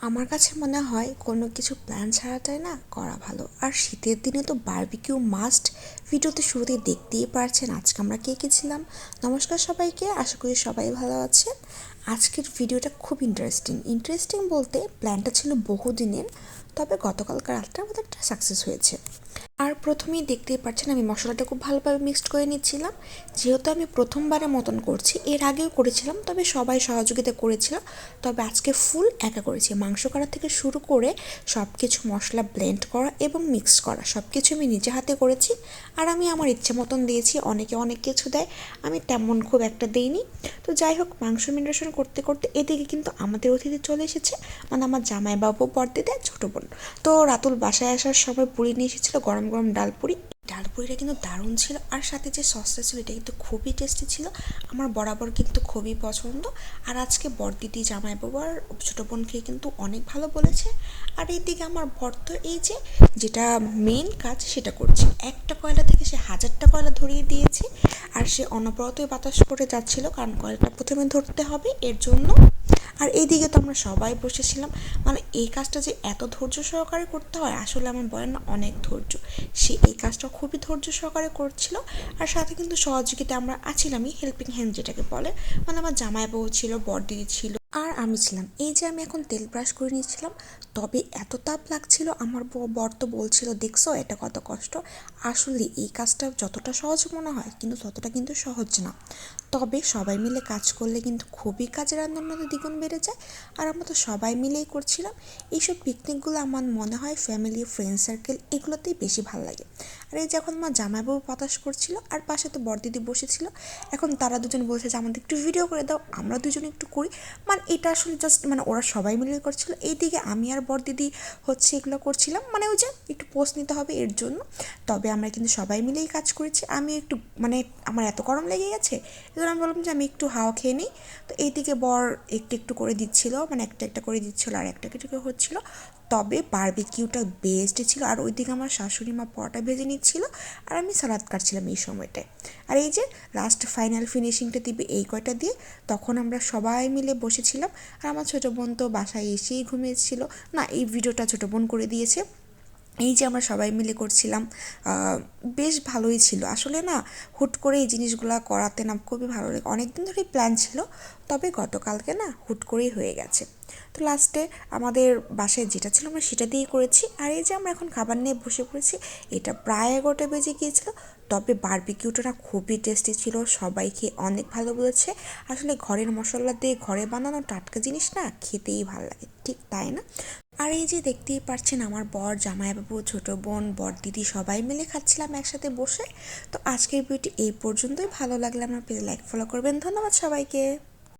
আমার কাছে মনে হয় কোনো কিছু প্ল্যান ছাড়াটাই না করা ভালো। আর শীতের দিনে তো বারবিকিউ মাস্ট। ভিডিওতে শুরুতেই দেখতেই পারছেন আজকে আমরা কে কে ছিলাম। নমস্কার সবাইকে, আশা করি সবাই ভালো আছেন। আজকের ভিডিওটা খুব ইন্টারেস্টিং বলতে প্ল্যানটা ছিল বহুদিনের, তবে গতকালকার রাতটা আমাদের একটা সাকসেস হয়েছে। আর প্রথমেই দেখতেই পাচ্ছেন আমি মশলাটা খুব ভালোভাবে মিক্সড করে নিচ্ছিলাম। যেহেতু আমি প্রথমবারের মতন করছি, এর আগেও করেছিলাম তবে সবাই সহযোগিতা করেছিল, তবে আজকে ফুল একা করেছি। মাংস কাটা থেকে শুরু করে সব কিছু মশলা ব্লেন্ড করা এবং মিক্স করা সব কিছু আমি নিজে হাতে করেছি। আর আমি আমার ইচ্ছে মতন দিয়েছি, অনেকে অনেক কিছু দেয়, আমি তেমন খুব একটা দিইনি। তো যাই হোক, মাংস ম্যারিনেশন করতে করতে এদিকে কিন্তু আমাদের অতিথি চলে এসেছে, মানে আমার জামাইবাবু, বড়দিদা, ছোটো বোন। তো রাতুল বাসায় আসার সময় পুরি নিয়ে এসেছিলো, গরম গরম ডাল পুরিটা কিন্তু দারুণ ছিল। আর সাথে যে সসটা ছিল এটা কিন্তু খুবই টেস্টি ছিল, আমার বরাবর কিন্তু খুবই পছন্দ। আর আজকে বড়দিদি, জামাইবাবু আর ছোটো বোন খেয়ে কিন্তু অনেক ভালো বলেছে। আর এইদিকে আমার বর তো এই যে যেটা মেন কাজ সেটা করছে, একটা কয়লা থেকে সে 1000টা কয়লা ধরিয়ে দিয়েছে। আর সে অনবরতই বাতাস করে যাচ্ছিল, কারণ কয়লাটা প্রথমে ধরতে হবে এর জন্য। আর এইদিকে তো আমরা সবাই বসেছিলাম, মানে এই কাজটা যে এত ধৈর্য সহকারে করতে হয়, আসলে আমার বয়ের না অনেক ধৈর্য। সে এই কাজটা খুবই ধৈর্য সহকারে করছিল। আর সাথে কিন্তু সহযোগিতা আমরা আছিলামই, হেল্পিং হ্যান্ড যেটাকে বলে, মানে আমার জামাইবাবু ছিল, বড়দিদি ছিল, আর আমি ছিলাম। এই যে আমি এখন তেল ব্রাশ করে নিচ্ছিলাম, তবে এত তাপ লাগছিল, আমার বর তো বলছিল দেখছো এটা কত কষ্ট। আসলে এই কাজটা যতটা সহজ মনে হয় কিন্তু ততটা কিন্তু সহজ না, তবে সবাই মিলে কাজ করলে কিন্তু খুবই কাজের আনন্দ দ্বিগুণ বেড়ে যায়। আর আমরা তো সবাই মিলেই করছিলাম। এইসব পিকনিকগুলো আমার মনে হয় ফ্যামিলি, ফ্রেন্ড সার্কেল এগুলোতেই বেশি ভালো লাগে। আর এই যখন আমার জামাইবাবু বাতাস করছিল আর পাশে তো বড়দিদি বসেছিল, এখন তারা দুজন বলছে যে আমাদের একটু ভিডিও করে দাও, আমরা দুজন একটু করি। মানে এটা আসলে জাস্ট মানে ওরা সবাই মিলে করছিল, এইদিকে আমি আর বড়দিদি হচ্ছে এগুলো করছিলাম, মানে ওই যে একটু পোস্ট নিতে হবে এর জন্য। তবে আমরা কিন্তু সবাই মিলেই কাজ করেছি। আমি একটু মানে আমার এত গরম লেগে গেছে, এজন্য আমি বললাম যে আমি একটু হাওয়া খেয়ে নিই। তো এইদিকে বর একটু একটু করে দিচ্ছিল, মানে একটা একটা করে দিচ্ছিলো আর একটা কিছু হচ্ছিলো। তবে বারবিকিউটা বেস্ট ছিল। আর ওইদিকে আমার শাশুড়ি মা পরোটা ভেজে নিচ্ছিল আর আমি সালাদ কাটছিলাম এই সময়টায়। আর এই যে লাস্ট ফাইনাল ফিনিশিংটা দিবে এই কয়টা দিয়ে, তখন আমরা সবাই মিলে বসেছিলাম। আর আমার ছোটো বোন তো বাসায় এসেই ঘুমিয়েছিল, না এই ভিডিওটা ছোটো বোন করে দিয়েছে। এই যে আমরা সবাই মিলে করছিলাম, বেশ ভালোই ছিল আসলে। না, হুট করে এই জিনিসগুলো করাতে না খুবই ভালো লাগে, অনেক দিন ধরেই প্ল্যান ছিল, তবে গতকালকে না হুট করেই হয়ে গেছে। তো লাস্টে আমাদের বাসায় যেটা ছিল আমরা সেটা দিয়েই করেছি। আর এই যে আমরা এখন খাবার নিয়ে বসে পড়েছি, এটা প্রায় 11টা বেজে গিয়েছিল। তবে বারবিকিউটা না খুবই টেস্টি ছিল, সবাই খেয়ে অনেক ভালো বলেছে। আসলে ঘরের মশলা দিয়ে ঘরে বানানো টাটকা জিনিস না খেতেই ভালো লাগে, ঠিক তাই না? আর এই যে দেখতেই পাচ্ছেন আমার বর, জামাইবাবু, ছোটো বোন, বড়দিদি সবাই মিলে খাচ্ছিলাম একসাথে বসে। তো আজকের ভিডিওটি এই পর্যন্তই। ভালো লাগলে আমার পেজে লাইক ফলো করবেন। ধন্যবাদ সবাইকে।